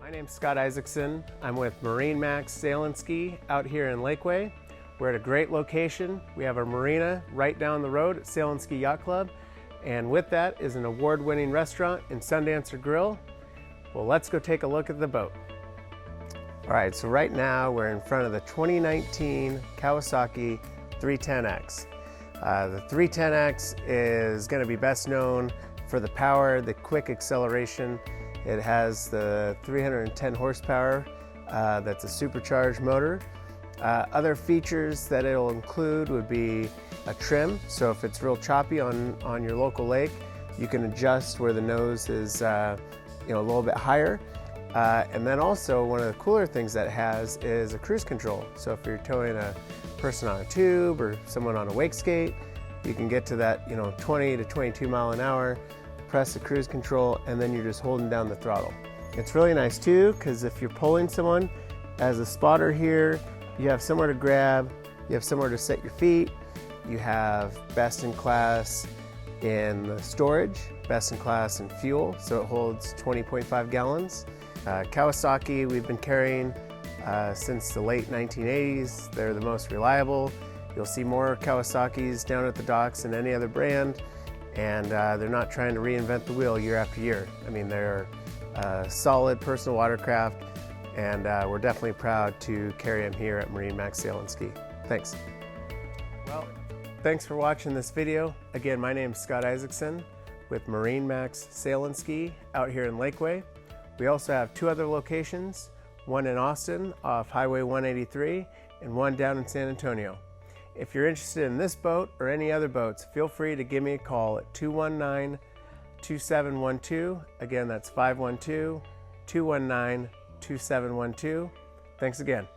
My name's Scott Isaacson. I'm with MarineMax Sail and Ski out here in Lakeway. We're at a great location. We have a marina right down the road at Sail and Ski Yacht Club. And with that is an award-winning restaurant and Sundancer Grill. Well, let's go take a look at the boat. All right, so right now we're in front of the 2019 Kawasaki 310X. The 310X is going to be best known for the power, the quick acceleration. It has the 310 horsepower. That's a supercharged motor. Other features that it'll include would be a trim. So if it's real choppy on your local lake, you can adjust where the nose is a little bit higher. And then also one of the cooler things that it has is a cruise control. So if you're towing a person on a tube or someone on a wake skate, you can get to that 20 to 22 mile an hour, press the cruise control, and then you're just holding down the throttle. It's really nice too, because if you're pulling someone, as a spotter here, you have somewhere to grab, you have somewhere to set your feet, you have best in class in the storage, best in class in fuel, so it holds 20.5 gallons. Kawasaki we've been carrying since the late 1980s. They're the most reliable. You'll see more Kawasaki's down at the docks than any other brand, and they're not trying to reinvent the wheel year after year. I mean, they're solid personal watercraft, and we're definitely proud to carry them here at MarineMax Sail and Ski. Thanks. Well, thanks for watching this video. Again, my name is Scott Isaacson with MarineMax Sail and Ski out here in Lakeway. We also have two other locations, one in Austin off Highway 183 and one down in San Antonio. If you're interested in this boat or any other boats, feel free to give me a call at 219-2712. Again, that's 512-219-2712. Thanks again.